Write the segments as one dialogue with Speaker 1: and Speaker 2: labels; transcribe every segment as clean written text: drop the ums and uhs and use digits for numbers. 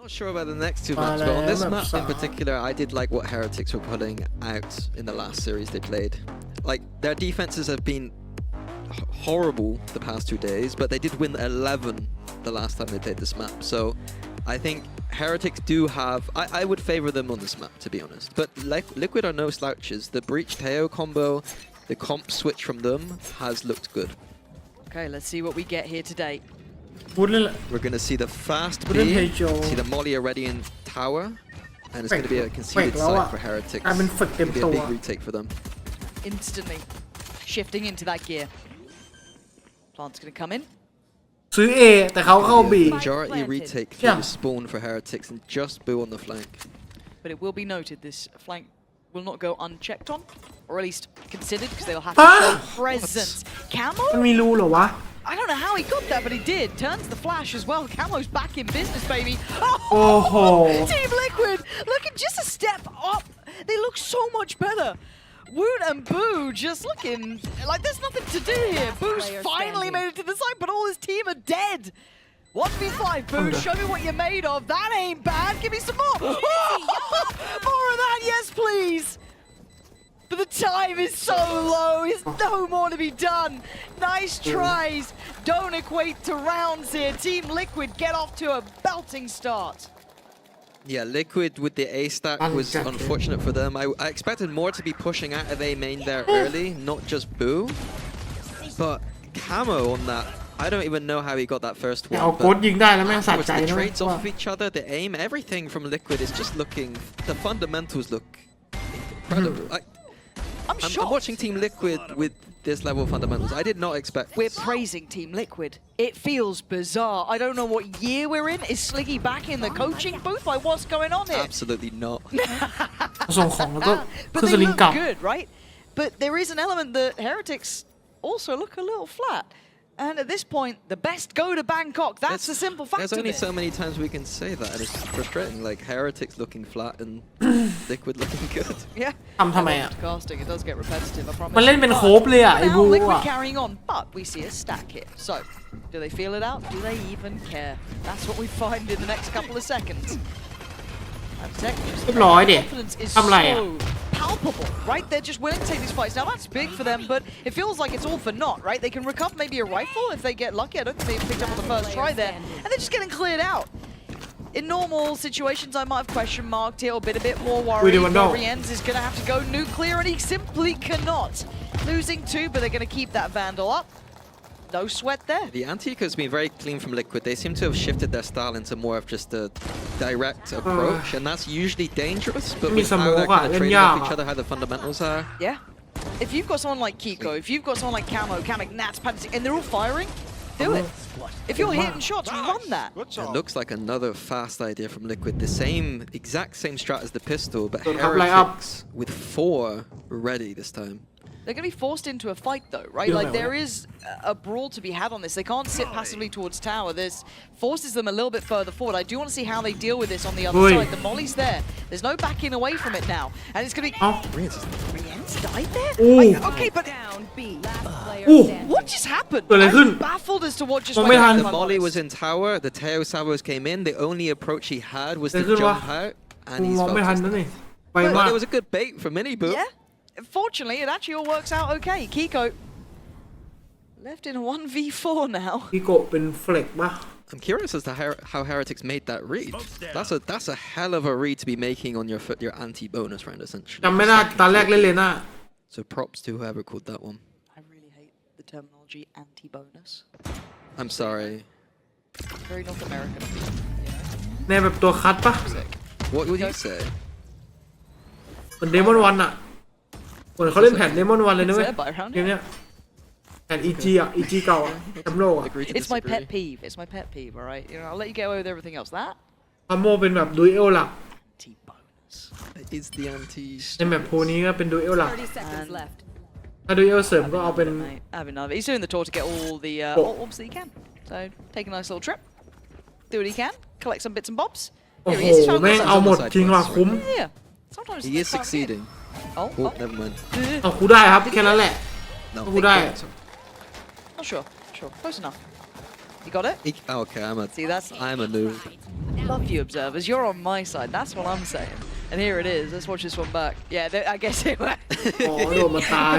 Speaker 1: Not sure about the next two maps, but on this map in particular, I did like what Heretics were putting out in the last series they played. Like, their defenses have been horrible the past 2 days, but they did win 11 the last time they played this map. So I think Heretics do have... I would favor them on this map, to be honest. But Liquid are no slouches. The Breach Teo combo, the comp switch from them has looked good.
Speaker 2: Okay, let's see what we get here today.
Speaker 1: We're going to see the fast B, see the Molly already in tower, and it's going to be a conceded site for Heretics. It's going to be a big retake for them.
Speaker 2: Instantly shifting into that gear. Plant's going to come in.
Speaker 3: ซื้อ A แต่เขาเข้า B
Speaker 1: Majority retake through the spawn for Heretics and just Boo on the flank.
Speaker 2: But it will be noted this flank will not go unchecked on, or at least considered, because they'll have to show presence. Camo?
Speaker 3: มันมีรูเหรอวะ
Speaker 2: I don't know how he got that, but he did. Turns the flash as well. Camo's back in business, baby.
Speaker 3: Oh,
Speaker 2: Team Liquid looking just a step up. They look so much better. Woot and Boo just looking like there's nothing to do here. Boo's finally made it to the side, but all his team are dead. 1v5, Boo, show me what you're made of. That ain't bad. Give me some more. More of that, yes, please. But the time is so low. There's no more to be done. Nice tries. Don't equate to rounds here. Team Liquid get off to a belting start.
Speaker 1: Yeah, Liquid with the A stack was unfortunate for them. I expected more to be pushing out of A main there early, not just Boo. But Camo on that, I don't even know how he got that first one.
Speaker 3: เอาโค้ดยิงได้แล้วแม่งสะใจ
Speaker 1: The
Speaker 3: นะ
Speaker 1: trades off of each other, the aim, everything from Liquid is just looking... The fundamentals look incredible. I'm watching Team Liquid with this level of fundamentals. I did not expect this.
Speaker 2: We're praising Team Liquid. It feels bizarre. I don't know what year we're in. Is Sliggy back in the coaching booth? Like, what's going on here?
Speaker 1: Absolutely not.
Speaker 3: ส่งของแล้วก็
Speaker 2: But
Speaker 3: ขึ้น
Speaker 2: they
Speaker 3: สลิง
Speaker 2: look
Speaker 3: กลับ
Speaker 2: good, right? But there is an element that Heretics also look a little flat. And at this point, the best go to Bangkok. That's the simple fact
Speaker 1: There's
Speaker 2: of
Speaker 1: only
Speaker 2: it.
Speaker 1: so many times we can say that, and it's frustrating. Like, Heretics looking flat and Liquid looking good.
Speaker 2: Yeah.
Speaker 3: ทำไมอ่ะ
Speaker 2: Casting, it does get repetitive, I promise.
Speaker 3: มันเล่นเป็นโคบเลยอ่ะไอ้บู
Speaker 2: Now Liquid
Speaker 3: อ่ะ
Speaker 2: carrying on, but we see a stack here. So, do they feel it out? Do they even care? That's what we find in the next couple of seconds. And Technics,
Speaker 3: เรียบร้อยเด็
Speaker 2: confidence is
Speaker 3: ทำไรอ่ะ
Speaker 2: so palpable, right? They're just willing to take these fights. Now that's big for them, but it feels like it's all for naught, right? They can recover maybe a rifle if they get lucky. I don't think they picked up on the first try there, and they're just getting cleared out. In normal situations, I might have question marked here or been a bit more worried. Rienz is going to have to go nuclear, and he simply cannot. Losing two, but they're going to keep that Vandal up. No sweat there.
Speaker 1: The anti-eco has been very clean from Liquid. They seem to have shifted their style into more of just a direct approach, and that's usually dangerous, but with how they're kind of trading off each other, how the fundamentals are.
Speaker 2: Yeah. If you've got someone like Kiko, if you've got someone like Camo, Kamek, Nats, Pansy, and they're all firing, do it. If you're hitting shots, run that.
Speaker 1: It looks like another fast idea from Liquid. The exact same strat as the pistol, but Heretics with 4 ready this time.
Speaker 2: They're going to be forced into a fight though, right? Like there is a brawl to be had on this. They can't sit passively towards tower. This forces them a little bit further forward. I do want to see how they deal with this on the other side. The Molly's there. There's no backing away from it now. And it's going to be... Rienz died there? Okay, but... What just happened? I'm baffled as to what just went
Speaker 1: The Molly was in tower, the Teo Salvos came in, the only approach he had was to jump out, and he's focused. But it was a good bait for Mini Boo.
Speaker 2: Yeah. Fortunately, it actually all works out okay. Kiko left in a 1v4 now.
Speaker 3: พี่โกะเป็นเฟล็กป่ะ
Speaker 1: I'm curious as to how Heretics made that read. That's a hell of a read to be making on your anti-bonus round, essentially.
Speaker 3: จำไม่ได้ตอนแรกเล่นเลยนะ
Speaker 1: So props to whoever called that one.
Speaker 2: I really hate the terminology anti-bonus.
Speaker 1: I'm sorry.
Speaker 2: Very North American.
Speaker 3: แน่แบบตัวคัดป่ะ
Speaker 1: What would you say?
Speaker 3: เหมือนเดมอนวันอ่ะเหมือนเขาเล่นแผ่นเดมอนวันเลยนะเว้ยเกมเนี้ยแผ่น EG อ่ะ EG เก่าอ่ะแชมป์โลกอ่ะ
Speaker 2: It's my pet peeve. It's my pet peeve, alright? You know, I'll let you get away with everything else. That
Speaker 3: คาโมเป็นแบบดูเอลหลัก
Speaker 2: anti-bonus.
Speaker 1: Is the anti...
Speaker 3: ในแบบโพนี้ก็เป็นดูเอลหลัก
Speaker 4: left.
Speaker 3: ถ้าดูเอลเสริมก็เอาเป็น
Speaker 2: Have another. He's doing the tour to get all the orbs that he can. So take a nice little trip, do what he can, collect some bits and bobs.
Speaker 3: โอ้โหแม่งเอาหมดจริงว่ะคุ้ม
Speaker 2: Yeah. Sometimes
Speaker 1: he is succeeding.
Speaker 2: Oh,
Speaker 1: never mind.
Speaker 3: เอาคูได้ครับแค่นั้นแหละ
Speaker 1: No.
Speaker 3: คูได้
Speaker 2: Not sure. Close enough. You got it?
Speaker 1: Okay,
Speaker 2: See, that's
Speaker 1: I'm a noob.
Speaker 2: love you, observers. You're on my side. That's what I'm saying. And here it is. Let's watch this one back. Yeah, I guess it went.
Speaker 3: อ๋อโดนมาตาย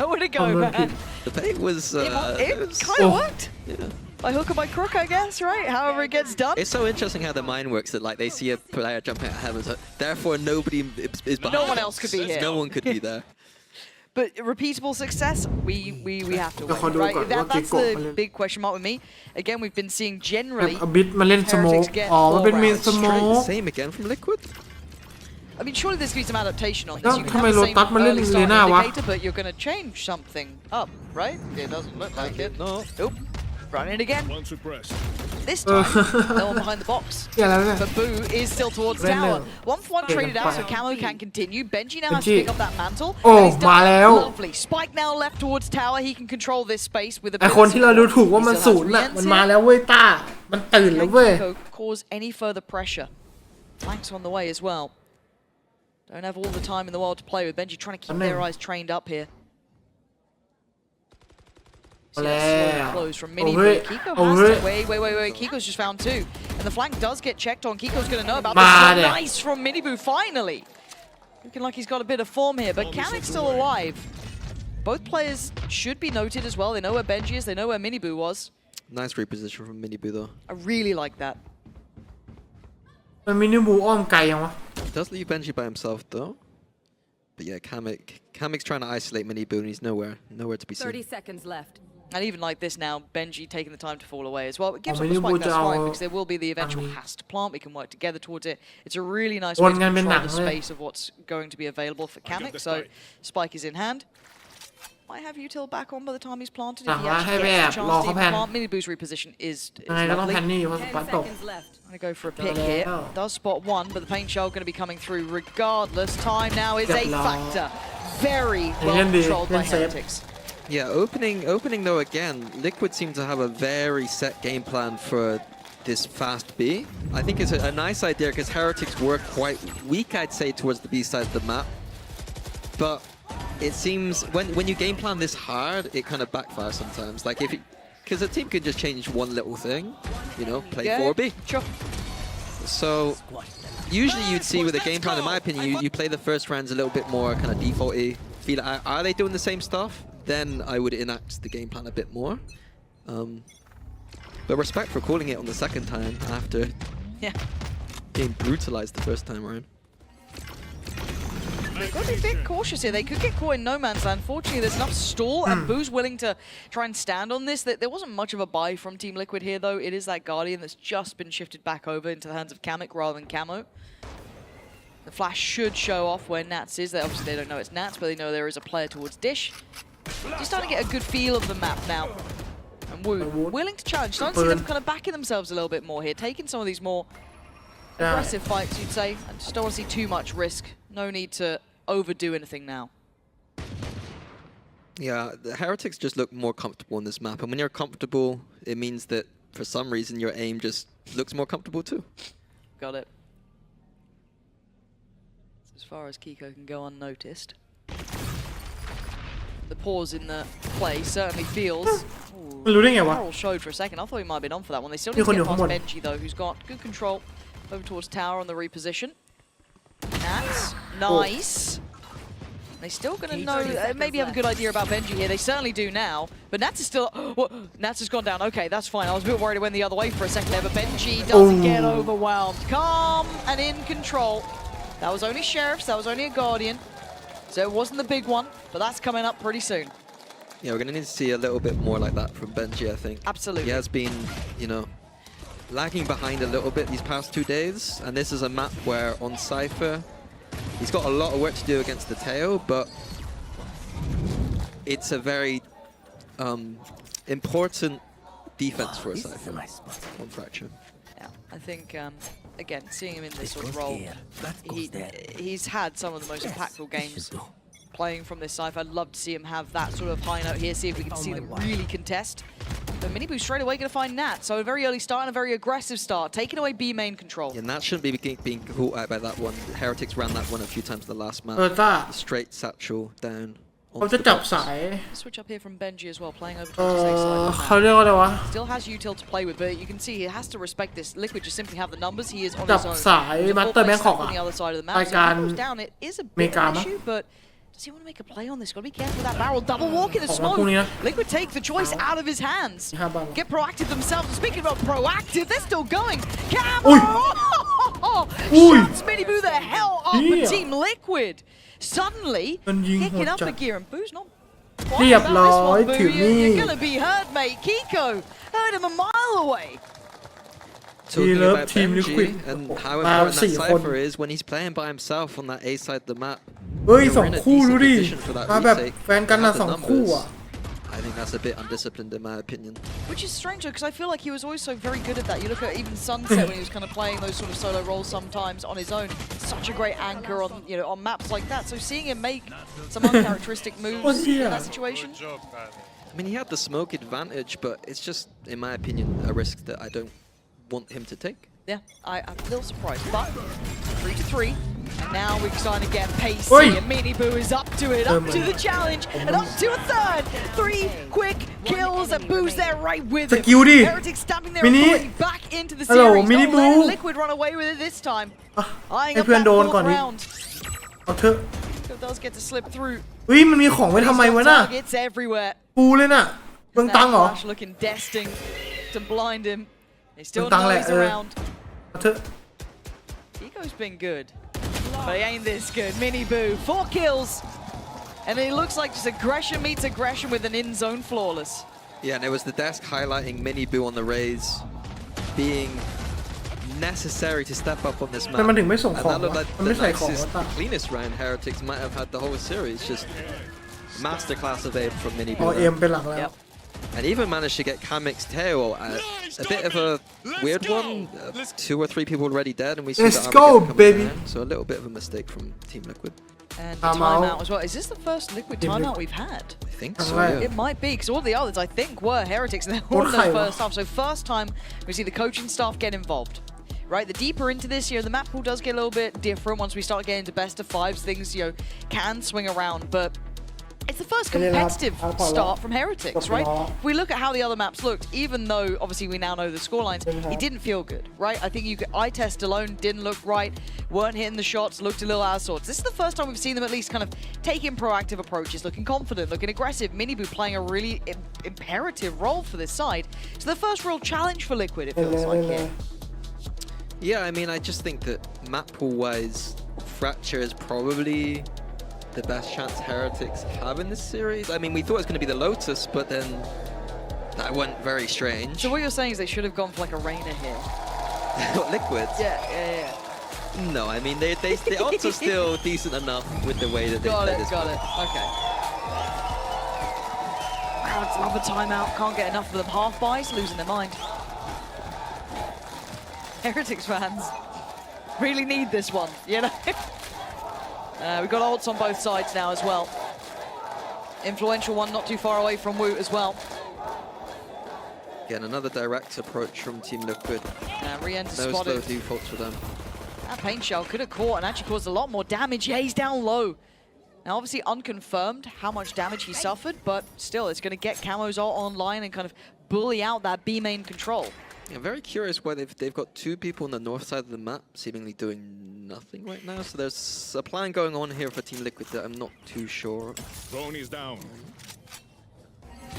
Speaker 2: I want to go, man.
Speaker 1: The bait was.
Speaker 2: It kind of worked. By hook or by crook, I guess, right? However it gets done.
Speaker 1: It's so interesting how the mind works that like they see a player jumping out of heaven, so therefore nobody is behind.
Speaker 2: No one else could be here.
Speaker 1: No one could be there.
Speaker 2: But repeatable success, we have to
Speaker 3: เดี๋ยวขอ
Speaker 2: win,
Speaker 3: ดู
Speaker 2: right?
Speaker 3: ก่อนว่า
Speaker 2: That's
Speaker 3: เกโกะ
Speaker 2: the big question mark with me. Again, we've been seeing
Speaker 3: แบบ
Speaker 2: generally
Speaker 3: อบิดมาเล่นสโมก
Speaker 2: Heretics get
Speaker 3: อ๋อมันเป็น
Speaker 2: all
Speaker 3: เมน
Speaker 2: rounds
Speaker 3: สโม
Speaker 1: Straight
Speaker 3: ก
Speaker 1: the same again from Liquid.
Speaker 2: I mean, surely there's going to be some adaptation on
Speaker 3: แล้ว
Speaker 2: this. You can
Speaker 3: ทำไม
Speaker 2: have
Speaker 3: โร
Speaker 2: the same
Speaker 3: ตัสมาเล่น
Speaker 2: early
Speaker 3: เล
Speaker 2: start
Speaker 3: น่าวะ
Speaker 2: indicator, but you're going to change something up, right? It doesn't look like it.
Speaker 1: No.
Speaker 2: Nope. Run it again.
Speaker 4: Once repressed.
Speaker 2: This time, no one behind the box.
Speaker 3: เหี้ยแล้วเนี่ย
Speaker 2: But Boo is still towards
Speaker 3: Render.
Speaker 2: tower. 1-for-1
Speaker 3: Okay,
Speaker 2: traded out, so
Speaker 3: fine.
Speaker 2: Camo can continue. Benji now has to
Speaker 3: Benji.
Speaker 2: pick up that mantle.
Speaker 3: Oh,
Speaker 2: and he's done
Speaker 3: มาแล้ว
Speaker 2: lovely. Spike now left towards tower. He can control this space with a
Speaker 3: ไอ
Speaker 2: bit
Speaker 3: คน
Speaker 2: of
Speaker 3: ที่เราดู
Speaker 2: support.
Speaker 3: ถูกว่า
Speaker 2: He
Speaker 3: มัน
Speaker 2: still
Speaker 3: ศู
Speaker 2: has
Speaker 3: นย์น่ะ
Speaker 2: Rienzi.
Speaker 3: มันมาแล้วเว้ยต้ามันตื่นแล้วเว้ย
Speaker 2: Can Kiko cause any further pressure? Flanks on the way as well. Don't have all the time in the world to play with. Benji trying to keep their eyes trained up here. See that slow close from Mini Boo. Kiko has to. Wait. Kiko's just found two. And the flank does get checked on. Kiko's going to know about this. Nice from Mini Boo, finally. Looking like he's got a bit of form here, but Kamek's still alive. Both players should be noted as well. They know where Benji is. They know where Mini Boo was.
Speaker 1: Nice reposition from Mini Boo though.
Speaker 2: I really like that.
Speaker 3: มันมินิบูอ้อมไกลยังวะ
Speaker 1: Does leave Benji by himself though. But yeah, Kamek's trying to isolate Mini Boo and he's nowhere to be seen.
Speaker 5: 30 seconds left.
Speaker 2: And even like this now, Benji taking the time to fall away as well. It gives
Speaker 3: Oh,
Speaker 2: up the
Speaker 3: Mini
Speaker 2: spike,
Speaker 3: Boo
Speaker 2: that's
Speaker 3: จะเอา
Speaker 2: fine, because there will be the eventual has to plant. We can work together towards it. It's a really nice
Speaker 3: ว
Speaker 2: way
Speaker 3: น
Speaker 2: to
Speaker 3: กันเป็นหนั
Speaker 2: control
Speaker 3: ง
Speaker 2: the
Speaker 3: เลย
Speaker 2: space of what's going to be available for Kamek.
Speaker 4: the
Speaker 2: So
Speaker 4: spike.
Speaker 2: spike is in hand. Might have util back on by the time he's planted. If
Speaker 3: สั่ง
Speaker 2: he
Speaker 3: ว่าให้
Speaker 2: actually
Speaker 3: ไปแอ
Speaker 2: gets
Speaker 3: บ
Speaker 2: a
Speaker 3: รอ
Speaker 2: chance
Speaker 3: เขา
Speaker 2: to
Speaker 3: แพ
Speaker 2: even
Speaker 3: น
Speaker 2: plant. Mini Boo's reposition is
Speaker 3: ยังไงก็ต้อง
Speaker 2: lovely.
Speaker 3: แพนนี่เพราะส
Speaker 5: 10
Speaker 3: ปาร์ตตก
Speaker 5: seconds left.
Speaker 2: Gonna go for a pick here. Does spot one, but the paint shell going to be coming through regardless. Time now is a factor. Very well controlled by Heretics.
Speaker 1: Yeah, opening though again, Liquid seem to have a very set game plan for this fast B. I think it's a nice idea because Heretics were quite weak, I'd say, towards the B side of the map. But it seems when you game plan this hard, it kind of backfires sometimes. Like because a team can just change one little thing, you know, play 4B.
Speaker 2: Sure.
Speaker 1: So usually you'd see with a game plan, in my opinion, you play the first rounds a little bit more kind of defaulty. Feel like, are they doing the same stuff? Then I would enact the game plan a bit more. But respect for calling it on the second time after being brutalized the first time around.
Speaker 2: They've got to be a bit cautious here. They could get caught in no man's land. Fortunately, there's enough stall, and Boo's willing to try and stand on this. There wasn't much of a buy from Team Liquid here, though. It is that Guardian that's just been shifted back over into the hands of Kamek rather than Camo. The flash should show off where Nats is. Obviously, they don't know it's Nats, but they know there is a player towards Dish. Just starting to get a good feel of the map now. And Wood willing to challenge. Starting to see them kind of backing themselves a little bit more here, taking some of these more aggressive fights, you'd say. I just don't want to see too much risk. No need to overdo anything now.
Speaker 1: Yeah, the Heretics just look more comfortable on this map. And when you're comfortable, it means that for some reason your aim just looks more comfortable too.
Speaker 2: Got it. As far as Kiko can go unnoticed. The pause in the play certainly feels...
Speaker 3: มันรู้ได้ไงวะ
Speaker 2: Carroll showed for a second. I thought he might have been on for that one. They still need to get past Benji though, who's got good control over towards tower on the reposition. Nats, nice. They're still going to know, maybe have a good idea about Benji here. They certainly do now. But Nats is still, Nats has gone down. Okay, that's fine. I was a bit worried it went the other way for a second there, but Benji doesn't get overwhelmed. Calm and in control. That was only Sheriffs, that was only a Guardian. So it wasn't the big one, but that's coming up pretty soon.
Speaker 1: Yeah, we're going to need to see a little bit more like that from Benji, I think.
Speaker 2: Absolutely.
Speaker 1: He has been, you know, lagging behind a little bit these past 2 days. And this is a map where on Cypher, he's got a lot of work to do against the Teo, but it's a very important defense for a Cypher on Fracture.
Speaker 2: Yeah, I think, again, seeing him in this sort of role, he's had some of the most impactful games playing from this Cypher. I'd love to see him have that sort of high note here, see if we can see them really contest. But Mini Boo straight away going to find Nat, so a very early start and a very aggressive start, taking away B main control.
Speaker 1: Yeah, Nat shouldn't be being caught out by that one. Heretics ran that one a few times in the last map.
Speaker 3: Tá.
Speaker 1: Straight satchel down
Speaker 3: เขาจะจับสาย
Speaker 2: Switch up here from Benji as well, playing over 26 side.
Speaker 3: เขาเรียกว่าอะไรวะ
Speaker 2: Still has util to play with, but you can see he has to respect this. Liquid just simply have the numbers. He is on
Speaker 3: จับ
Speaker 2: his own.
Speaker 3: สายมาสเตอร์แบงคอก
Speaker 2: On
Speaker 3: อะ
Speaker 2: the other side of the map.
Speaker 3: รายการ
Speaker 2: So if he goes down, it is a
Speaker 3: เม
Speaker 2: bit
Speaker 3: กา
Speaker 2: of an
Speaker 3: มั้ง
Speaker 2: issue, but does he want to make a play on this? Got to be careful with that barrel. Double walk in the
Speaker 3: ออกมา
Speaker 2: smoke.
Speaker 3: พรุ่งนี้นะ
Speaker 2: Liquid take the choice out of his hands.
Speaker 3: ห้าบัง
Speaker 2: Get proactive themselves. Speaking about proactive, they're still going. Camo!
Speaker 3: Ui. Ui.
Speaker 2: Shuts Mini Boo the hell up with
Speaker 3: Yeah.
Speaker 2: Team Liquid. Suddenly,
Speaker 3: มันยิงโห
Speaker 2: kicking
Speaker 3: ด
Speaker 2: up
Speaker 3: จั
Speaker 2: a
Speaker 3: ด
Speaker 2: gear, and Boo's not
Speaker 3: เรียบร้อย
Speaker 2: Boo,
Speaker 3: ถือนี่
Speaker 2: you're gonna be hurt, mate. Kiko heard him a mile away.
Speaker 1: Talking
Speaker 3: love
Speaker 1: about
Speaker 3: Team
Speaker 1: Benji
Speaker 3: Liquid.
Speaker 1: and how
Speaker 3: Wow,
Speaker 1: important that
Speaker 3: สี่คน
Speaker 1: cipher is when he's playing by himself on that A side of the map.
Speaker 3: เฮ้ย
Speaker 1: They
Speaker 3: สอ
Speaker 1: were
Speaker 3: ง
Speaker 1: in a
Speaker 3: คู่ดู
Speaker 1: decent
Speaker 3: ดิ
Speaker 1: position for that
Speaker 3: มาแบบ
Speaker 1: retake.
Speaker 3: แฟนกัน
Speaker 1: They
Speaker 3: นะ
Speaker 1: had
Speaker 3: ส
Speaker 1: the
Speaker 3: องคู่
Speaker 1: numbers.
Speaker 3: อ่ะ
Speaker 1: I think that's a bit undisciplined in my opinion.
Speaker 2: Which is strange because I feel like he was always so very good at that. You look at even Sunset when he was kind of playing those sort of solo roles sometimes on his own. Such a great anchor on on maps like that. So seeing him make some uncharacteristic moves in that situation.
Speaker 1: I mean, he had the smoke advantage, but it's just, in my opinion, a risk that I don't want him to take.
Speaker 2: Yeah, I'm a little surprised. But 3-3. And now we're starting to get pacey.
Speaker 3: Oi.
Speaker 2: And Mini Boo is up to it, up to the challenge, and up to a third. 3 quick kills, and Boo's there right with
Speaker 3: ส
Speaker 2: him.
Speaker 3: กิลดิ
Speaker 2: Heretics stamping their
Speaker 3: มินิ
Speaker 2: opponent back into the
Speaker 3: ฮัลโหล
Speaker 2: series.
Speaker 3: มินิ
Speaker 2: Don't
Speaker 3: บู
Speaker 2: let Liquid run away with it this time.
Speaker 3: อ่ะ
Speaker 2: Eyeing
Speaker 3: ให้
Speaker 2: up
Speaker 3: เพื่อน
Speaker 2: that
Speaker 3: โดน
Speaker 2: fourth
Speaker 3: ก่อนดิ
Speaker 2: round.
Speaker 3: เอาเถอะ
Speaker 2: It does get to slip through.
Speaker 3: เฮ้ยมันมีของไว้ทำไม
Speaker 2: He's
Speaker 3: วะ
Speaker 2: got
Speaker 3: น่ะ
Speaker 2: targets everywhere.
Speaker 3: ปูเลยน่ะเบืองตังเหรอ
Speaker 2: That flash looking destined to blind him. He still
Speaker 3: Tăng
Speaker 2: knows
Speaker 3: lẹ,
Speaker 2: he's around.
Speaker 3: เอาเถอะ
Speaker 2: Kiko's been good, but he ain't this good. Mini Boo, 4 kills. And it looks like just aggression meets aggression with an in-zone flawless.
Speaker 1: Yeah, and it was the desk highlighting Mini Boo on the raise being necessary to step up on this map.
Speaker 3: แต่มันถึงไม่ส่ง
Speaker 1: And
Speaker 3: ของ
Speaker 1: that looked
Speaker 3: วะ
Speaker 1: like
Speaker 3: มัน
Speaker 1: the
Speaker 3: ไม่ใส่ของ
Speaker 1: nicest,
Speaker 3: วะตา
Speaker 1: cleanest round Heretics might have had the whole series. Just masterclass of aim from Mini
Speaker 3: เอา
Speaker 1: Boo.
Speaker 3: เอ็มเป็นหลักแล้ว
Speaker 2: Yep.
Speaker 1: And even managed to get Kamik's tail. A bit of a weird one. 2 or 3 people already dead, and we see
Speaker 3: Let's
Speaker 1: that
Speaker 3: go,
Speaker 1: Armageddon coming
Speaker 3: baby.
Speaker 1: down. So a little bit of a mistake from Team Liquid.
Speaker 2: And
Speaker 3: Timeout.
Speaker 2: timeout as well. Is this the first Liquid
Speaker 3: Team
Speaker 2: timeout
Speaker 3: Liquid.
Speaker 2: we've had?
Speaker 1: I think
Speaker 3: That's
Speaker 1: so.
Speaker 3: right.
Speaker 1: Yeah.
Speaker 2: It might be, because all the others, I think, were Heretics, and they were in the
Speaker 3: What
Speaker 2: first half. So first time we see the coaching staff get involved. Right, the deeper into this year, the map pool does get a little bit different once we start getting to best of 5s. Things, can swing around, but it's the first competitive start from Heretics, right? If we look at how the other maps looked, even though obviously we now know the scorelines, it didn't feel good, right? I think eye test alone didn't look right, weren't hitting the shots, looked a little out of sorts. This is the first time we've seen them at least kind of taking proactive approaches, looking confident, looking aggressive. Mini Boo playing a really imperative role for this side. So the first real challenge for Liquid, it feels like here.
Speaker 1: Yeah, I mean, I just think that map pool-wise, Fracture is probably the best chance Heretics have in this series. I mean, we thought it was going to be the Lotus, but then that went very strange.
Speaker 2: So what you're saying is they should have gone for like a Reina here.
Speaker 1: Liquids?
Speaker 2: Yeah.
Speaker 1: No, I mean, they also still decent enough with the way that they play this
Speaker 2: Got
Speaker 1: map.
Speaker 2: it. Okay. Crowds love a timeout. Can't get enough of them. Half buys, losing their mind. Heretics fans really need this one, we've got ults on both sides now as well. Influential one not too far away from Woot as well.
Speaker 1: Again, another direct approach from Team Liquid.
Speaker 2: Re-enter
Speaker 1: No slow
Speaker 2: spotted.
Speaker 1: defaults for them.
Speaker 2: That paint shell could have caught and actually caused a lot more damage. Yeah, he's down low. Now, obviously unconfirmed how much damage he suffered, but still, it's going to get Camo's ult online and kind of bully out that B main control.
Speaker 1: Yeah, I'm very curious why they've got 2 people on the north side of the map seemingly doing nothing right now. So there's a plan going on here for Team Liquid that I'm not too sure.
Speaker 4: Drone is down.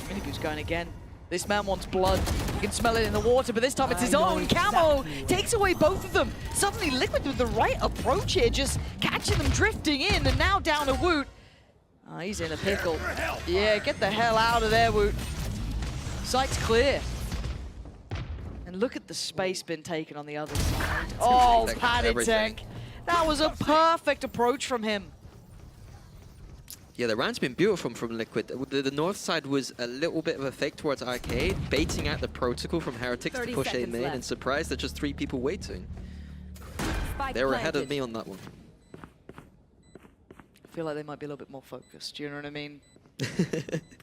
Speaker 2: Mini Boo's going again. This man wants blood. You can smell it in the water, but this time it's his own. Camo takes away both of them. Suddenly Liquid with the right approach here, just catching them drifting in, and now down to Woot. He's in a pickle. Yeah, get the hell out of there, Woot. Sight's clear. And look at the space been taken on the other side. Oh, padded tank. That was a perfect approach from him.
Speaker 1: Yeah, the round's been beautiful from Liquid. The north side was a little bit of a fake towards Arcade, baiting out the protocol from Heretics to push A main, and surprised there's just 3 people waiting. They were ahead of me on that one.
Speaker 2: I feel like they might be a little bit more focused, do you know what I mean?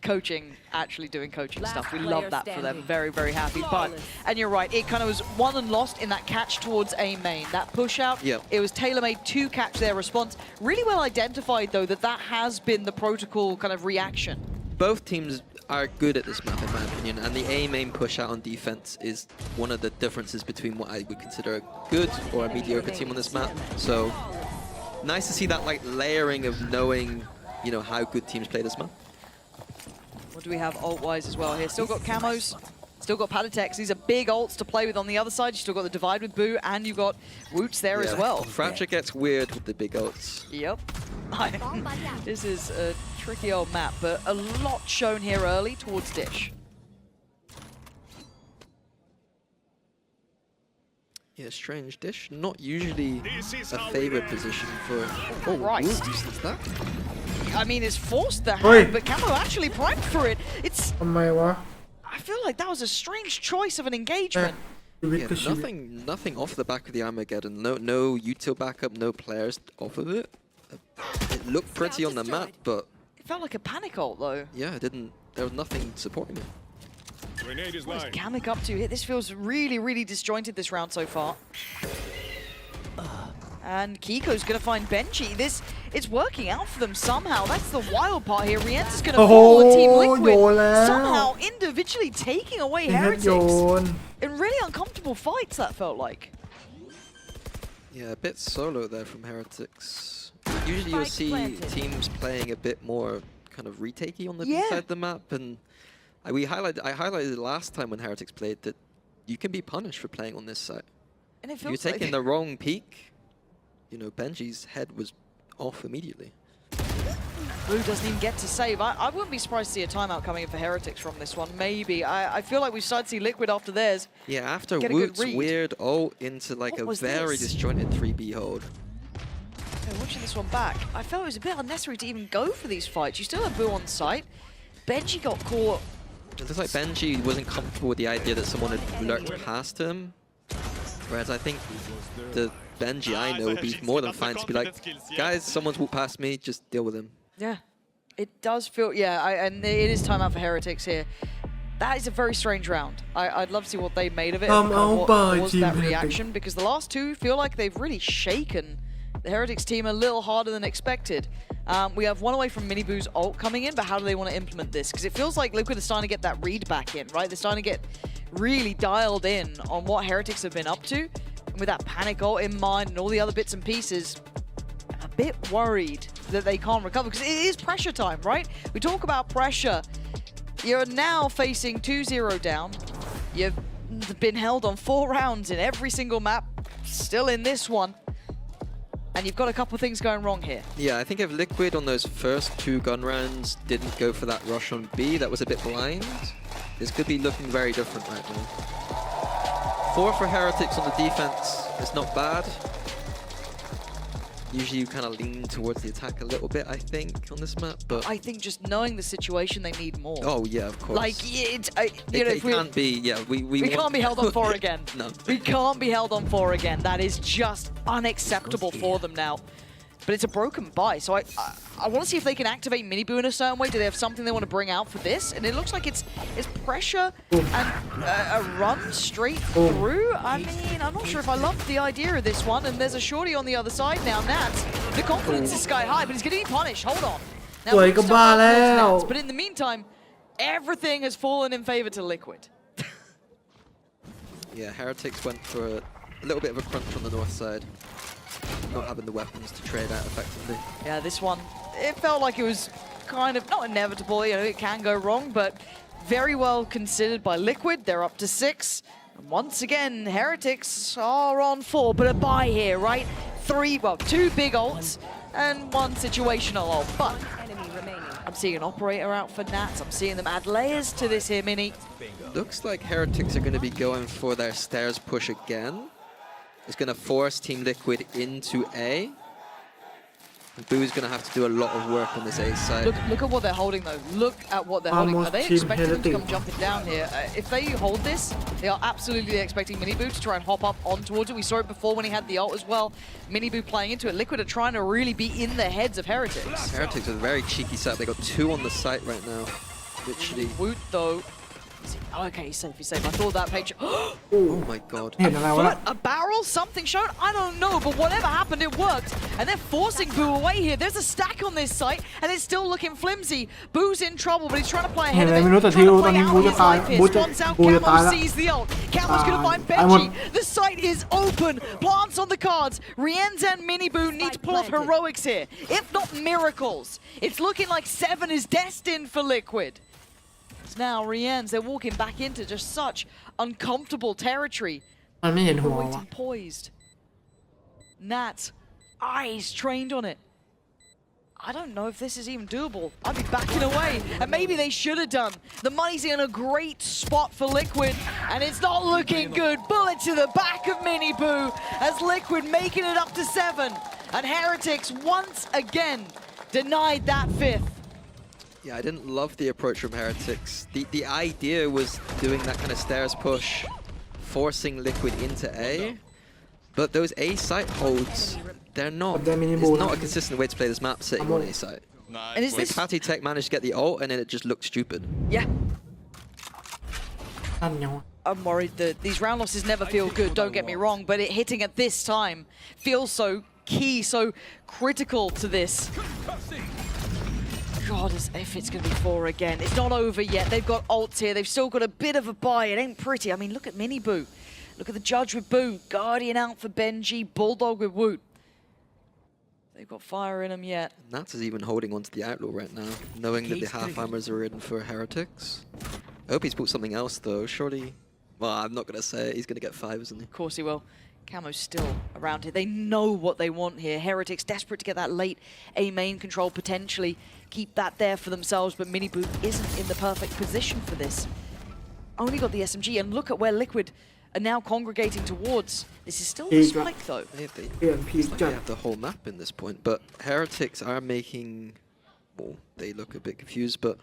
Speaker 2: coaching, actually doing coaching stuff. We love that for them. Very, very happy. But, and you're right, it kind of was won and lost in that catch towards A main. That push out, it was tailor-made to catch their response. Really well identified, though, that has been the protocol kind of reaction.
Speaker 1: Both teams are good at this map, in my opinion, and the A main push out on defense is one of the differences between what I would consider a good or a mediocre team on this map. So, nice to see that like layering of knowing, you know, how good teams play this map.
Speaker 2: What do we have ult-wise as well here? Still got camos, still got Patatex. These are big ults to play with on the other side. You still got the divide with Boo, and you got Woots there as well.
Speaker 1: Fracture gets weird with the big ults.
Speaker 2: Yep. This is a tricky old map, but a lot shown here early towards Dish.
Speaker 1: Yeah, strange. Dish, not usually a favorite position for... Oh,
Speaker 2: Christ.
Speaker 1: What's that?
Speaker 2: I mean, it's forced the hand, but Camo actually primed for it. It's... I feel like that was a strange choice of an engagement.
Speaker 1: Yeah, nothing off the back of the Armageddon. No util backup, no players off of it. It looked pretty on the map, but...
Speaker 2: It felt like a panic ult, though.
Speaker 1: Yeah, it didn't... There was nothing supporting it.
Speaker 2: What is Kamek up to here? This feels really, really disjointed this round so far. And Kiko's going to find Benji. It's working out for them somehow. That's the wild part here. Rienza's going to follow Team Liquid. Somehow individually taking away Heretics. In really uncomfortable fights, that felt like.
Speaker 1: Yeah, a bit solo there from Heretics. Usually you'll see teams playing a bit more kind of retakey on the side of the map, and I highlighted last time when Heretics played that you can be punished for playing on this side.
Speaker 2: And it feels
Speaker 1: You're taking the wrong peek. You know, Benji's head was off immediately.
Speaker 2: Blue doesn't even get to save. I wouldn't be surprised to see a timeout coming in for Heretics from this one. Maybe. I feel like we started to see Liquid after theirs.
Speaker 1: Yeah, after Woot's weird ult into like a very disjointed 3B hold.
Speaker 2: Okay, watching this one back, I felt it was a bit unnecessary to even go for these fights. You still have Boo on site. Benji got caught.
Speaker 1: It looks like Benji wasn't comfortable with the idea that someone had lurked past him. Whereas I think the Benji I know would be more than fine to be like, guys, someone's walked past me, just deal with him.
Speaker 2: Yeah, it does feel, and it is timeout for Heretics here. That is a very strange round. I'd love to see what they made of it. What was that reaction? Because the last two feel like they've really shaken the Heretics team a little harder than expected. We have one away from Miniboo's ult coming in, but how do they want to implement this? Because it feels like Liquid is starting to get that read back in, right? They're starting to get really dialed in on what Heretics have been up to. And with that panic ult in mind and all the other bits and pieces, a bit worried that they can't recover. Because it is pressure time, right? We talk about pressure. You're now facing 2-0 down. You've been held on 4 rounds in every single map, still in this one. And you've got a couple of things going wrong here. Yeah,
Speaker 1: I think if Liquid on those first 2 gun rounds didn't go for that rush on B, that was a bit blind, this could be looking very different right now. 4 for Heretics on the defense is not bad. Usually you kind of lean towards the attack a little bit, I think, on this map, but...
Speaker 2: I think just knowing the situation, they need more.
Speaker 1: Oh, yeah, of course.
Speaker 2: Like, it
Speaker 1: can't be, yeah, we
Speaker 2: can't be held on 4 again.
Speaker 1: No.
Speaker 2: We can't be held on 4 again. That is just unacceptable for them now. But it's a broken buy, so I want to see if they can activate Miniboo in a certain way. Do they have something they want to bring out for this? And it looks like it's pressure and a run straight through. I mean, I'm not sure if I love the idea of this one. And there's a shorty on the other side now, Nats. The confidence is sky high, but he's getting punished. Hold on. Now, but in the meantime, everything has fallen in favor to Liquid.
Speaker 1: Yeah, Heretics went for a little bit of a crunch on the north side. Not having the weapons to trade out effectively.
Speaker 2: Yeah, this one, it felt like it was kind of, not inevitable, you know, it can go wrong, but very well considered by Liquid. They're up to 6. And once again, Heretics are on 4, but a buy here, right? 2 big ults and 1 situational ult. But I'm seeing an operator out for Nats. I'm seeing them add layers to this here, Mini.
Speaker 1: Looks like Heretics are going to be going for their stairs push again. It's going to force Team Liquid into A. Boo's going to have to do a lot of work on this A side.
Speaker 2: Look at what they're holding though. Look at what they're holding. Are they expecting them to come jumping down here? If they hold this, they are absolutely expecting Miniboo to try and hop up on towards it. We saw it before when he had the ult as well. Miniboo playing into it. Liquid are trying to really be in the heads of Heretics.
Speaker 1: Heretics with a very cheeky setup. They got 2 on the site right now. Literally.
Speaker 2: Woot though. Oh, okay, he's safe, he's safe. I thought that page.
Speaker 1: Oh my god.
Speaker 2: A barrel? Something showed? I don't know, but whatever happened, it worked. And they're forcing Boo away here. There's a stack on this site, and it's still looking flimsy. Boo's in trouble, but he's trying to play ahead of it. Trying to play out his life here. Spawns out, Camo sees the ult. Camo's gonna find Benji. The site is open. Plants on the cards. Rienz and Miniboo need to pull off heroics here, if not miracles. It's looking like 7 is destined for Liquid. Now Rienz, they're walking back into just such uncomfortable territory. Waiting poised. Nat, eyes trained on it. I don't know if this is even doable. I'd be backing away, and maybe they should have done. The money's in a great spot for Liquid, and it's not looking good. Bullet to the back of Miniboo as Liquid making it up to 7. And Heretics once again denied that 5th.
Speaker 1: Yeah, I didn't love the approach from Heretics. The idea was doing that kind of stairs push, forcing Liquid into A, but those A site holds, it's not a consistent way to play this map sitting on A site.
Speaker 2: And is this...
Speaker 1: Patty Tech managed to get the ult and then it just looked stupid.
Speaker 2: Yeah. I'm worried that these round losses never feel good, don't get me wrong, but it hitting at this time feels so key, so critical to this. God, as if it's going to be 4 again. It's not over yet. They've got ults here. They've still got a bit of a buy. It ain't pretty. I mean, look at Miniboo. Look at the judge with Boo. Guardian out for Benji. Bulldog with Woot. They've got fire in them yet.
Speaker 1: Nats is even holding onto the outlaw right now, knowing that the half hammers are in for Heretics. I hope he's put something else though. Surely, well, I'm not going to say it. He's going to get 5, isn't he?
Speaker 2: Of course he will. Camo's still around here. They know what they want here. Heretics desperate to get that late A main control, potentially keep that there for themselves, but Miniboo isn't in the perfect position for this. Only got the SMG, and look at where Liquid are now congregating towards. This is still a spike though.
Speaker 1: It's like they have the whole map in this point, but Heretics are making, well, they look a bit confused, but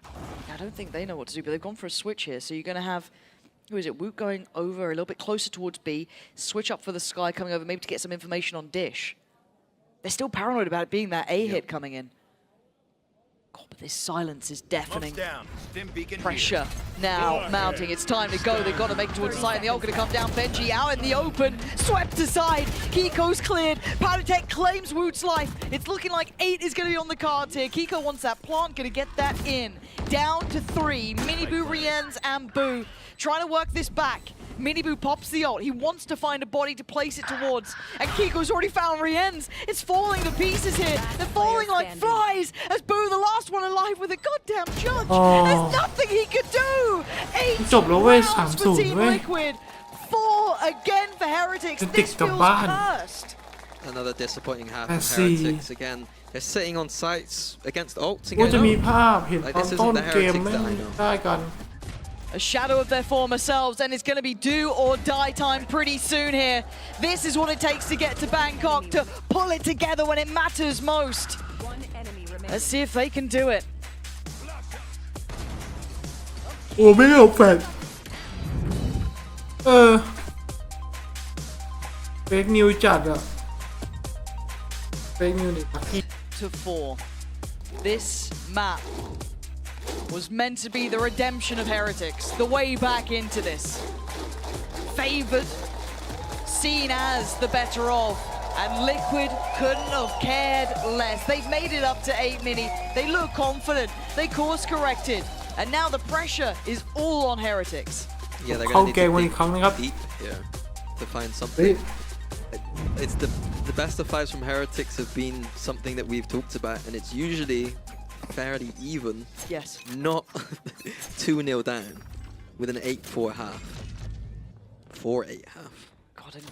Speaker 2: I don't think they know what to do, but they've gone for a switch here, so you're going to have, who is it, Woot going over a little bit closer towards B, switch up for the Sky coming over, maybe to get some information on Dish. They're still paranoid about it being that A hit coming in. God, but this silence is deafening. Pressure now mounting. It's time to go. They've got to make it towards the side, and the ult going to come down. Benji out in the open, swept aside. Kiko's cleared. Powdertech claims Woot's life. It's looking like 8 is going to be on the cards here. Kiko wants that plant, going to get that in. Down to 3. Miniboo, Rienz, and Boo trying to work this back. Miniboo pops the ult. He wants to find a body to place it towards. And Kiko's already found Rienz. It's falling to pieces here. They're falling like flies as Boo, the last one alive with a goddamn judge. There's nothing he could do. 8 rounds for Team Liquid. 4 again for Heretics. This feels cursed.
Speaker 1: Another disappointing half for Heretics again. They're sitting on sites against ults again.
Speaker 3: ก็จะมีภาพเห็น
Speaker 1: Like,
Speaker 3: ตอน
Speaker 1: this
Speaker 3: ต้น
Speaker 1: isn't the
Speaker 3: เกม
Speaker 1: Heretics
Speaker 3: ไม่
Speaker 1: that I know.
Speaker 3: ได้กัน
Speaker 2: A shadow of their former selves, and it's going to be do or die time pretty soon here. This is what it takes to get to Bangkok, to pull it together when it matters most. Let's see if they can do it.
Speaker 3: โอ้ไม่ได้ออกแฟนเฟกนิวจัดอะเฟกนิวนี่
Speaker 2: To 4. This map was meant to be the redemption of Heretics, the way back into this. Favored, seen as the better of, and Liquid couldn't have cared less. They've made it up to 8 mini. They look confident. They course corrected. And now the pressure is all on Heretics.
Speaker 1: Yeah, they're going to need to dig deep here to find something. It's the best of 5s from Heretics have been something that we've talked about, and it's usually fairly even.
Speaker 2: Yes.
Speaker 1: Not 2-0 down with an 8-4 half. 4-8 half.
Speaker 2: God, and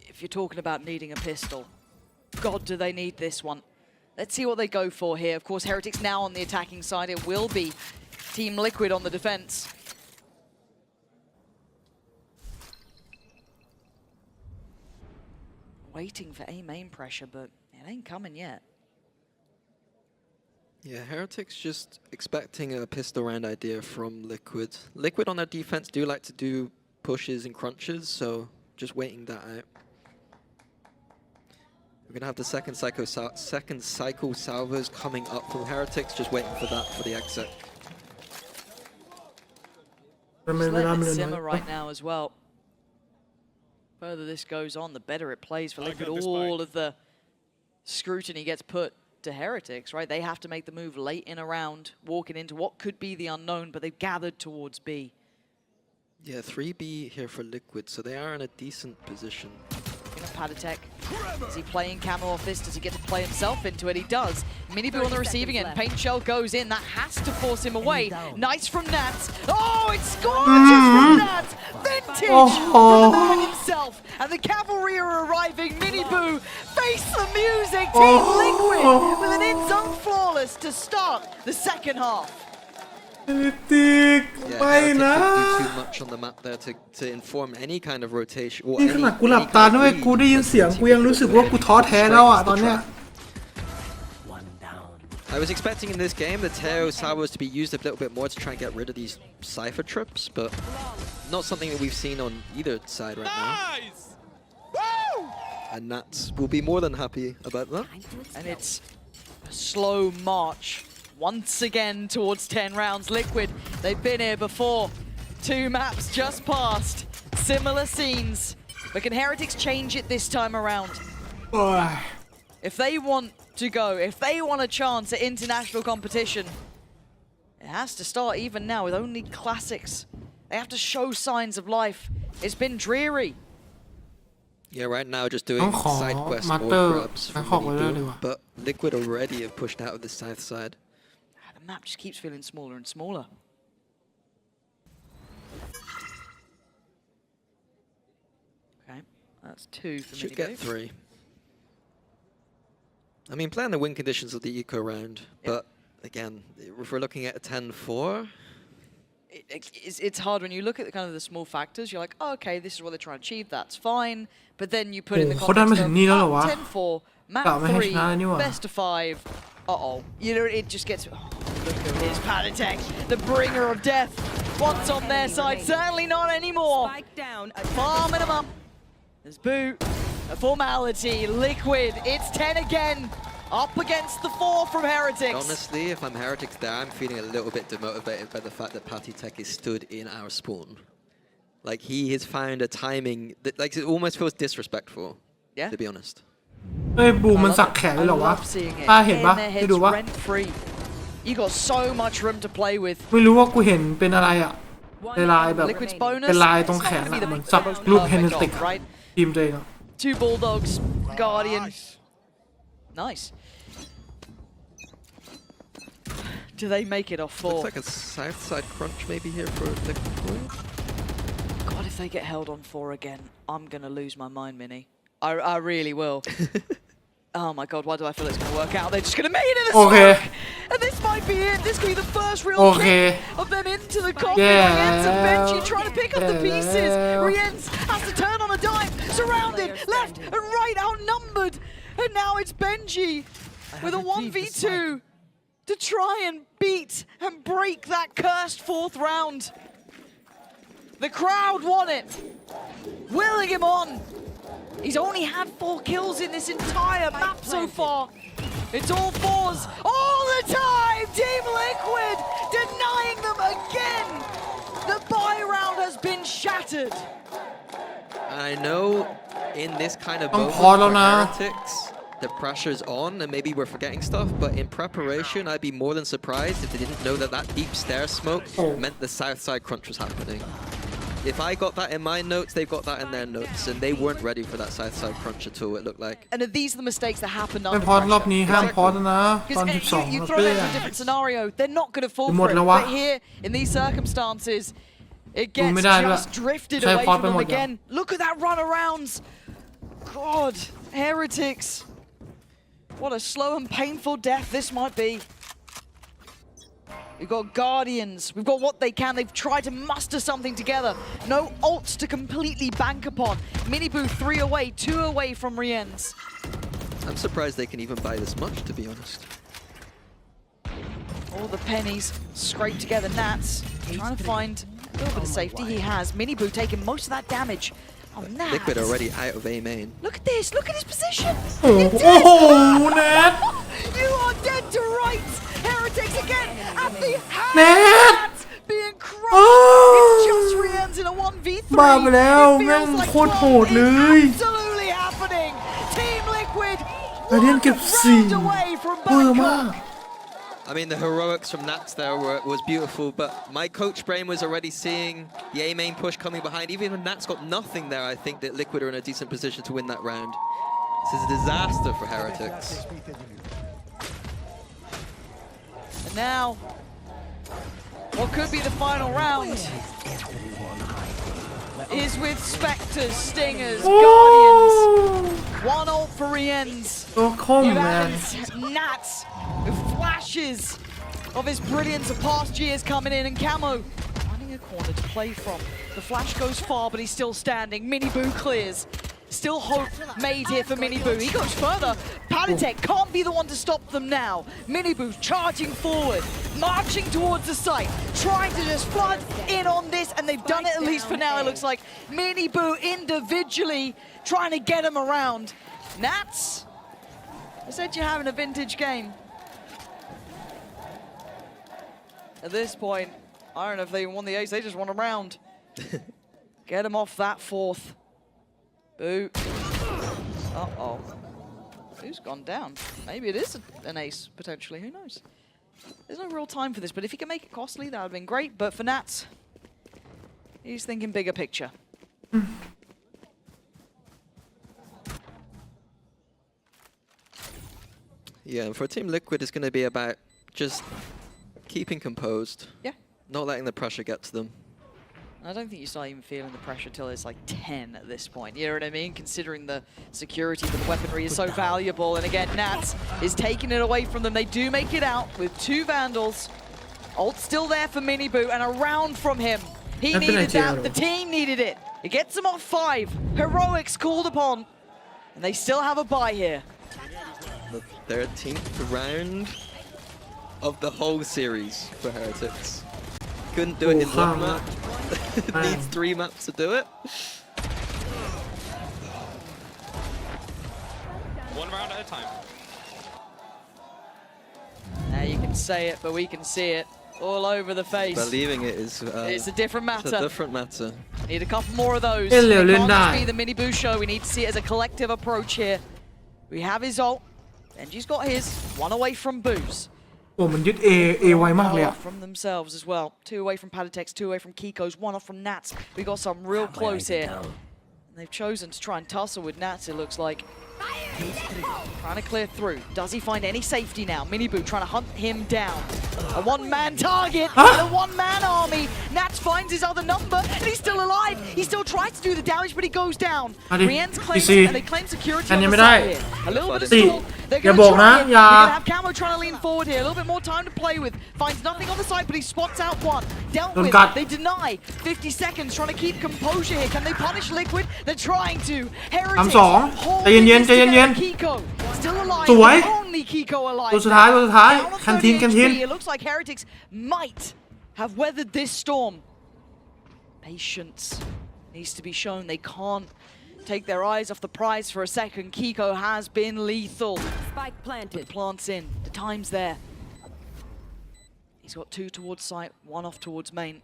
Speaker 2: if you're talking about needing a pistol, God, do they need this one. Let's see what they go for here. Of course, Heretics now on the attacking side. It will be Team Liquid on the defense. Waiting for A main pressure, but it ain't coming yet.
Speaker 1: Yeah, Heretics just expecting a pistol round idea from Liquid. Liquid on their defense do like to do pushes and crunches, so just waiting that out. We're gonna have the second cycle salvos coming up from Heretics, just waiting for that for the exit.
Speaker 2: Just letting it simmer right now as well. Further this goes on, the better it plays for Liquid. All of the scrutiny gets put to Heretics, right? They have to make the move late in a round, walking into what could be the unknown, but they've gathered towards B.
Speaker 1: Yeah, 3B here for Liquid, so they are in a decent position.
Speaker 2: Padatek. Is he playing camo off this? Does he get to play himself into it? He does. Miniboo on the receiving end. Paint shell goes in. That has to force him away. Nice from Nats. Oh, it's gorgeous from Nats. Vintage from the man himself. And the cavalry are arriving. Miniboo, face the music. Team Liquid with an in-zone flawless to start the second half.
Speaker 3: Heretics
Speaker 1: Yeah,
Speaker 3: ไม่
Speaker 1: Heretics
Speaker 3: นะ
Speaker 1: didn't do too much on the map there to inform any kind of rotation or
Speaker 3: นี่ข
Speaker 1: any,
Speaker 3: นาดกูหลับ
Speaker 1: any
Speaker 3: ตา
Speaker 1: kind of
Speaker 3: ด้วย
Speaker 1: read
Speaker 3: กูได้ยิน
Speaker 1: that
Speaker 3: เสียง
Speaker 1: the
Speaker 3: กู
Speaker 1: team
Speaker 3: ยังรู้สึกว่ากู
Speaker 1: could
Speaker 3: ท้อแท้
Speaker 1: straight
Speaker 3: แล้วอ่ะ
Speaker 1: into
Speaker 3: ตอน
Speaker 1: the
Speaker 3: เนี้ย
Speaker 1: trap. I was expecting in this game the Teo Salvos to be used a little bit more to try and get rid of these Cypher trips, but not something that we've seen on either side right now. And Nats will be more than happy about that.
Speaker 2: And it's a slow march once again towards 10 rounds. Liquid, they've been here before. 2 maps just passed. Similar scenes. But can Heretics change it this time around?
Speaker 3: โอ้ย
Speaker 2: If they want to go, if they want a chance at international competition, it has to start even now with only classics. They have to show signs of life. It's been dreary.
Speaker 1: Yeah, right now just doing
Speaker 3: ต้องขอ
Speaker 1: side quests
Speaker 3: มา
Speaker 1: or
Speaker 3: สเตอร์
Speaker 1: grabs
Speaker 3: ทั้ง
Speaker 1: from
Speaker 3: ของไว้เลยดี
Speaker 1: Miniboo,
Speaker 3: กว่า
Speaker 1: but Liquid already have pushed out of the south side.
Speaker 2: The map just keeps feeling smaller and smaller. Okay, that's 2 for
Speaker 1: Should
Speaker 2: Miniboo.
Speaker 1: get 3. I mean, playing the win conditions of the eco round, but again, if we're looking at a 10-4,
Speaker 2: It's hard when you look at the kind of the small factors. You're like, oh, okay, this is what they're trying to achieve. That's fine. But then you put in the
Speaker 3: โอ้เขาดันมา
Speaker 2: context
Speaker 3: ถึงนี่แล้วเหรอ
Speaker 2: of
Speaker 3: วะ
Speaker 2: 10-4, map
Speaker 3: กะไม่ให้ชนะ
Speaker 2: 3,
Speaker 3: นี่หว่า
Speaker 2: best of 5. Uh-oh. You know, it just gets... Oh, look at this Padatek, the bringer of death. What's on their side? Certainly not anymore. Farming them up. There's Boo. A formality. Liquid. It's 10 again. Up against the 4 from Heretics.
Speaker 1: honestly, if I'm Heretics there, I'm feeling a little bit demotivated by the fact that Padatek is stood in our spawn. Like, he has found a timing that, like, it almost feels disrespectful,
Speaker 2: Yeah.
Speaker 1: to be honest.
Speaker 3: เฮ้ยบูมมันสักแขนเลยเหรอวะ ตาเห็นปะ
Speaker 2: In their
Speaker 3: ได้
Speaker 2: heads
Speaker 3: ดูปะ
Speaker 2: rent free. You got so much room to play with.
Speaker 3: ไม่รู้ว่ากูเห็นเป็นอะไรอ่ะในลายแบบ
Speaker 2: Liquid's bonus.
Speaker 3: เป็นลายตรงแขน
Speaker 2: It's not
Speaker 3: อะ
Speaker 2: gonna be
Speaker 3: เหมือน
Speaker 2: the
Speaker 3: สัก
Speaker 2: most
Speaker 3: รูป
Speaker 2: perfect
Speaker 3: เฮนติก
Speaker 2: op, right?
Speaker 3: ทีมตัวเองอะ
Speaker 2: 2 Bulldogs, Guardian. Nice. Do they make it off 4?
Speaker 1: Looks like a south side crunch maybe here for Liquid.
Speaker 2: God, if they get held on 4 again, I'm gonna lose my mind, Mini. I really will. Oh my God, why do I feel it's gonna work out? They're just gonna make it in the
Speaker 3: Okay.
Speaker 2: smoke! And this might be it. This could be the first real
Speaker 3: Okay.
Speaker 2: kick of them into the coffin.
Speaker 3: Yeah.
Speaker 2: Rienz and Benji trying to pick up the pieces.
Speaker 3: Yeah.
Speaker 2: Rienz has to turn on a dime. Surrounded, left and right, outnumbered. And now it's Benji with a 1v2 to try and beat and break that cursed 4th round. The crowd want it. Willing him on. He's only had 4 kills in this entire map so far. It's all 4s all the time. Team Liquid denying them again. The buy round has been shattered.
Speaker 1: I know in this kind of
Speaker 3: ต้อง
Speaker 1: moment
Speaker 3: พอแล้ว
Speaker 1: for
Speaker 3: นะ
Speaker 1: Heretics, the pressure's on and maybe we're forgetting stuff, but in preparation, I'd be more than surprised if they didn't know that that deep stair smoke meant the south side crunch was happening. If I got that in my notes, they've got that in their notes, and they weren't ready for that south side crunch at all, it looked like.
Speaker 2: And these are the mistakes that happened
Speaker 3: ไม่
Speaker 2: under
Speaker 3: พอรอบ
Speaker 2: pressure.
Speaker 3: นี้ห้ามพอแล้วนะ ตอน
Speaker 2: Because
Speaker 3: 12
Speaker 2: you
Speaker 3: แล้ว
Speaker 2: throw
Speaker 3: เพื่
Speaker 2: them
Speaker 3: อ
Speaker 2: into a different scenario, they're not going to fall
Speaker 3: หม
Speaker 2: for
Speaker 3: ด
Speaker 2: it.
Speaker 3: แล้ววะ
Speaker 2: But here, in these circumstances, it
Speaker 3: ดู
Speaker 2: gets
Speaker 3: ไม่ได้ด้วย
Speaker 2: just drifted
Speaker 3: ใช้
Speaker 2: away
Speaker 3: พอด
Speaker 2: from
Speaker 3: ไปห
Speaker 2: them
Speaker 3: มดอย่าง
Speaker 2: again. Look at that runarounds. God, Heretics. What a slow and painful death this might be. We've got Guardians. We've got what they can. They've tried to muster something together. No ults to completely bank upon. Miniboo 3 away, 2 away from Rienz.
Speaker 1: I'm surprised they can even buy this much, to be honest.
Speaker 2: All the pennies scraped together. Nats trying to find a little bit of safety. He has. Minibu taking most of that damage. Oh, Nats.
Speaker 1: Liquid already out of A main.
Speaker 2: Look at this. Look at his position.
Speaker 3: โอ้โหแนท
Speaker 2: You are dead to rights. Heretics again at the hand.
Speaker 3: Nats.
Speaker 2: Being crushed. It just re-ends in a 1v3.
Speaker 3: บ้าไปแล้ว
Speaker 2: It
Speaker 3: แม่ง
Speaker 2: feels like
Speaker 3: โคตรโหดเลย
Speaker 2: absolutely happening. Team Liquid.
Speaker 3: ไอเดียนเก็บ
Speaker 2: one
Speaker 3: สี่
Speaker 2: round away from
Speaker 3: เวอร์มาก
Speaker 2: Bangkok.
Speaker 1: I mean, the heroics from Nats there was beautiful, but my coach brain was already seeing the A main push coming behind. Even when Nats got nothing there, I think that Liquid are in a decent position to win that round. This is a disaster for Heretics.
Speaker 2: And now, what could be the final round is with Spectres, Stingers, Guardians. One ult for Rien's.
Speaker 3: ตัวคม
Speaker 2: You
Speaker 3: แมน
Speaker 2: have Nats, who flashes of his brilliance of past years coming in, and Camo finding a corner to play from. The flash goes far, but he's still standing. Miniboo clears. Still hope made here for Miniboo. He goes further. Palitek can't be the one to stop them now. Miniboo charging forward, marching towards the site, trying to just flood in on this, and they've done it at least for now. It looks like Miniboo individually trying to get him around. Nats, I said you're having a vintage game. At this point, I don't know if they won the ace, they just won a round. Get him off that fourth. Boo. Uh-oh. Who's gone down? Maybe it is an ace, potentially. Who knows? There's no real time for this, but if he can make it costly, that would have been great. But for Nats, he's thinking bigger picture.
Speaker 1: Yeah, for Team Liquid, it's going to be about just keeping composed.
Speaker 2: Yeah.
Speaker 1: Not letting the pressure get to them.
Speaker 2: I don't think you start even feeling the pressure till it's like 10 at this point. You know what I mean? Considering the security for the weaponry is so valuable. And again, Nats is taking it away from them. They do make it out with 2 Vandals. Ult still there for Miniboo and a round from him. He needed that. The team needed it. It gets them off 5. Heroics called upon. And they still have a bye here.
Speaker 1: The 13th round of the whole series for Heretics. Couldn't do it in one map. It needs 3 maps to do it.
Speaker 4: One round at a time.
Speaker 2: Now you can say it, but we can see it all over the face.
Speaker 1: Believing it is
Speaker 2: It's a different matter.
Speaker 1: It's a different matter.
Speaker 2: Need a couple more of those.
Speaker 3: It
Speaker 2: can't just be the Miniboo show. We need to see it as a collective approach here. We have his ult. Benji's got his. 1 away from Boo's.
Speaker 3: โอ้มันยึด A ไวมากเลยอะ
Speaker 2: From themselves as well. 2 away from Palatex, 2 away from Kiko's, 1 off from Nats. We got some real close here. And they've chosen to try and tussle with Nats, it looks like. Trying to clear through. Does he find any safety now? Miniboo trying to hunt him down. A 1-man target and a 1-man army. Nats finds his other number and he's still alive. He still tries to do the damage, but he goes down. Rien's claims and they claim security on the side here. A little bit of stall. They're going to try it. They're going to have Camo trying to lean forward here. A little bit more time to play with. Finds nothing on the side, but he spots out 1. Dealt with. They deny. 50 seconds trying to keep composure here. Can they punish Liquid? They're trying to. Heretics.
Speaker 3: ใจเย็นๆใจเย็น
Speaker 2: Kiko still alive.
Speaker 3: สวย
Speaker 2: Only Kiko alive.
Speaker 3: ตัวสุดท้าย
Speaker 2: Down on
Speaker 3: คันทีน
Speaker 2: 30
Speaker 3: คันทีน
Speaker 2: HP. It looks like Heretics might have weathered this storm. Patience needs to be shown. They can't take their eyes off the prize for a second. Kiko has been lethal.
Speaker 5: Spike planted.
Speaker 2: Plants in. The time's there. He's got 2 towards site, 1 off towards main.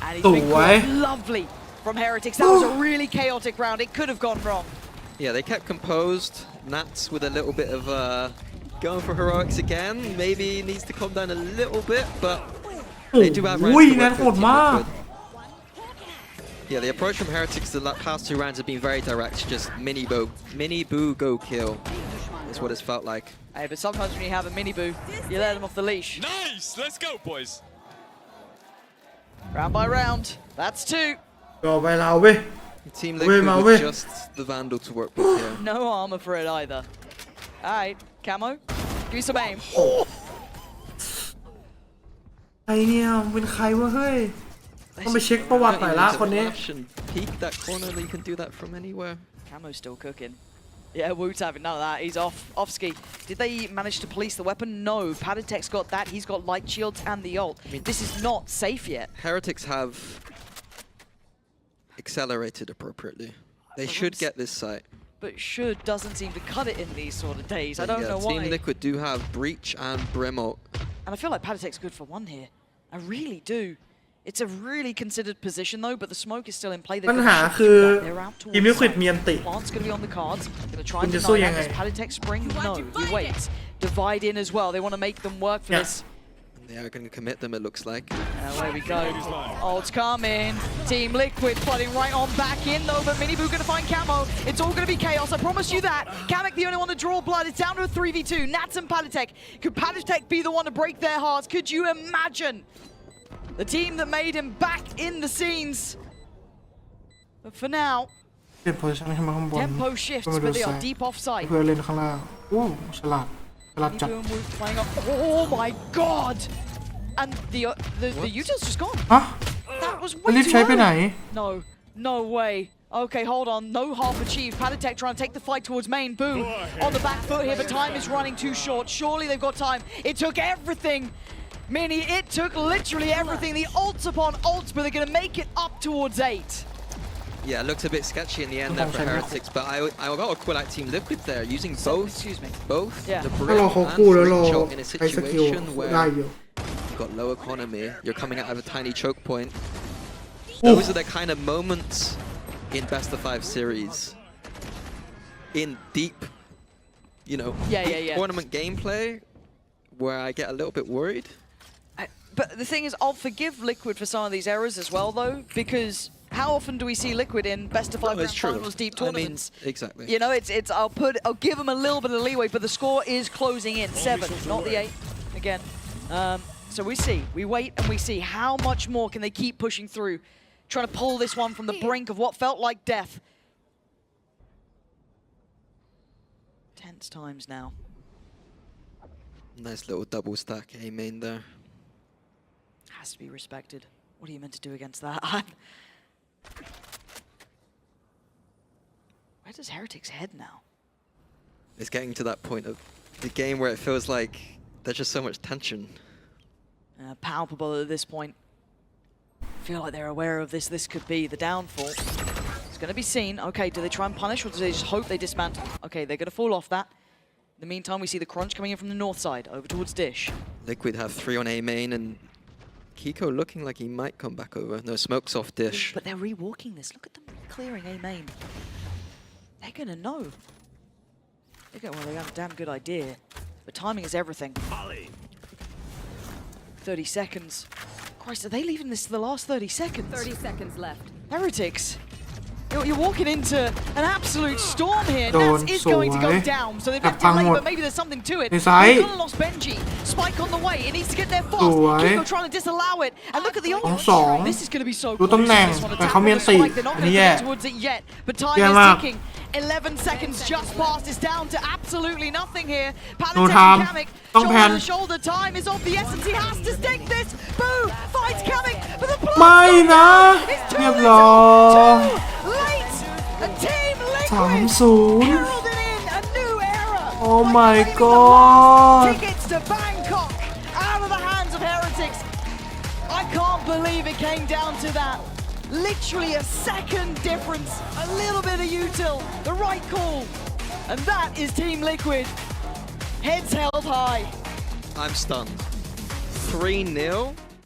Speaker 2: And he's been caught. Lovely from Heretics. That was a really chaotic round. It could have gone wrong.
Speaker 1: Yeah, they kept composed. Nats with a little bit of going for heroics again. Maybe needs to calm down a little bit, but they do have rounds to work with. Yeah, the approach from Heretics the past 2 rounds have been very direct. Just Miniboo go kill. Is what it's felt like.
Speaker 2: Hey, but sometimes when you have a Miniboo, you let them off the leash.
Speaker 4: Nice! Let's go, boys.
Speaker 2: Round by round. That's 2.
Speaker 3: ก็ไปเราเว้ย
Speaker 1: Team Liquid with just the Vandal to work with here.
Speaker 2: No armor for it either. Alright, Camo, give me some aim.
Speaker 3: ใครเนี่ยเป็นใครวะเฮ้ยต้องไปเช็คประวัติหน่อยละคนนี้
Speaker 1: Peek that corner, you can do that from anywhere.
Speaker 2: Camo's still cooking. Yeah, Woot's having none of that. He's off ski. Did they manage to police the weapon? No. Patatek's got that. He's got light shields and the ult. I mean, this is not safe yet.
Speaker 1: Heretics have accelerated appropriately. They should get this site.
Speaker 2: But should doesn't seem to cut it in these sort of days. I don't know why.
Speaker 1: Team Liquid do have Breach and Brim ult.
Speaker 2: And I feel like Patatek's good for one here. I really do. It's a really considered position though, but the smoke is still in play.
Speaker 3: ปัญหาคือทีมลิควิดมีอันติ
Speaker 2: Plant's going to be on the cards. Going to try
Speaker 3: คุ
Speaker 2: and
Speaker 3: ณจะสู้
Speaker 2: deny
Speaker 3: ยัง
Speaker 2: that.
Speaker 3: ไง
Speaker 2: Does Patatek spring? No. He waits. Divide in as well. They want to make them work for this.
Speaker 1: They are going to commit them, it looks like.
Speaker 2: There we go. Ult's coming. Team Liquid flooding right on back in though, but Miniboo going to find Camo. It's all going to be chaos, I promise you that. Kamek the only one to draw blood. It's down to a 3v2. Nats and Patatek. Could Patatek be the one to break their hearts? Could you imagine? The team that made him back in the scenes. But for now,
Speaker 3: เปลี่ยนโพซิชั่นขึ้นมาข้างบน
Speaker 2: tempo shifts,
Speaker 3: เพื่อมา
Speaker 2: but
Speaker 3: ดู
Speaker 2: they
Speaker 3: ซ้า
Speaker 2: are
Speaker 3: ย
Speaker 2: deep offside.
Speaker 3: เพื่อเล่นข้างล่างอู้ฉลาดจัด
Speaker 2: Miniboo and Woot playing up. Oh my god! And the Utah's just gone.
Speaker 3: ฮะ
Speaker 2: That was
Speaker 3: จะ
Speaker 2: way
Speaker 3: รีบ
Speaker 2: too
Speaker 3: ใช้ไปไหน
Speaker 2: early. No way. Okay, hold on. No half achieved. Patatek trying to take the fight towards main. Boo on the back foot here, but time is running too short. Surely they've got time. It took everything. Mini, it took literally everything. The ults upon ults, but they're going to make it up towards 8.
Speaker 1: Yeah, it looked a bit sketchy in the end there for Heretics, but I got to call out Team Liquid there, using both,
Speaker 2: Excuse me.
Speaker 1: both
Speaker 2: Yeah.
Speaker 1: the
Speaker 3: ถ้า
Speaker 1: Brim
Speaker 3: รอเขา
Speaker 1: and
Speaker 3: กู้แล้วรอ
Speaker 1: Breach ult in a
Speaker 3: ใช้สกิล
Speaker 1: situation
Speaker 3: ได้
Speaker 1: where
Speaker 3: อยู่
Speaker 1: you've got low economy, you're coming out of a tiny choke point.
Speaker 3: Ooh.
Speaker 1: Those are the kind of moments in best of 5 series, in deep, deep tournament gameplay, where I get a little bit worried.
Speaker 2: But the thing is, I'll forgive Liquid for some of these errors as well, though, because how often do we see Liquid in best of 5 grand finals deep tournaments?
Speaker 1: I mean, exactly.
Speaker 2: You know, it's I'll give them a little bit of leeway, but the score is closing in 7, not the 8 again. So we see, we wait and we see how much more can they keep pushing through, trying to pull this one from the brink of what felt like death. Tense times now.
Speaker 1: Nice little double stack A main there.
Speaker 2: Has to be respected. What are you meant to do against that? Where does Heretics head now?
Speaker 1: It's getting to that point of the game where it feels like there's just so much tension.
Speaker 2: Palpable at this point. Feel like they're aware of this. This could be the downfall. It's going to be seen. Okay, do they try and punish or do they just hope they dismantle? Okay, they're going to fall off that. In the meantime, we see the crunch coming in from the north side over towards Dish.
Speaker 1: Liquid have 3 on A main and Kiko looking like he might come back over. No smokes off Dish.
Speaker 2: But they're rewalking this. Look at them clearing A main. They're going to know. Well, they have a damn good idea. But timing is everything. 30 seconds. Christ, are they leaving this to the last 30 seconds?
Speaker 5: 30 seconds left.
Speaker 2: Heretics. You're walking into an absolute storm here.
Speaker 3: Don't
Speaker 2: Nats is going to go
Speaker 3: sway.
Speaker 2: down, so they've been
Speaker 3: Kapang
Speaker 2: delayed,
Speaker 3: mo.
Speaker 2: but maybe there's something to it.
Speaker 3: Ni sai.
Speaker 2: They've kind of lost Benji. Spike on the way. It needs to get there fast.
Speaker 3: Sway.
Speaker 2: Kiko trying to disallow it. And look at the ult.
Speaker 3: 2-2
Speaker 2: This is going to be so
Speaker 3: ดู
Speaker 2: close.
Speaker 3: ตำแหน่ง
Speaker 2: This one
Speaker 3: แต่เขามีอันติ
Speaker 2: Spike. They're not
Speaker 3: อัน
Speaker 2: going
Speaker 3: นี้
Speaker 2: to
Speaker 3: แย่
Speaker 2: get towards it yet, but time
Speaker 3: แย่
Speaker 2: is
Speaker 3: มาก
Speaker 2: ticking. 11 seconds just passed. It's down to absolutely nothing here.
Speaker 3: No
Speaker 2: Patatek
Speaker 3: time.
Speaker 2: and Kamek,
Speaker 3: ต้องแพ
Speaker 2: shoulder
Speaker 3: น
Speaker 2: to shoulder. Time is of the essence. He has to stick this. Boo! Fights Kamek, but the
Speaker 3: ไม่นะ
Speaker 2: It's too
Speaker 3: เรียบร้อย
Speaker 2: too late. A team liquid
Speaker 3: 3-0
Speaker 2: heralded in a new era.
Speaker 3: Oh
Speaker 2: Like
Speaker 3: my
Speaker 2: claiming the
Speaker 3: God.
Speaker 2: last tickets to Bangkok out of the hands of Heretics. I can't believe it came down to that. Literally a second difference. A little bit of util. The right call. And that is Team Liquid. Heads held high.
Speaker 1: I'm stunned. 3-0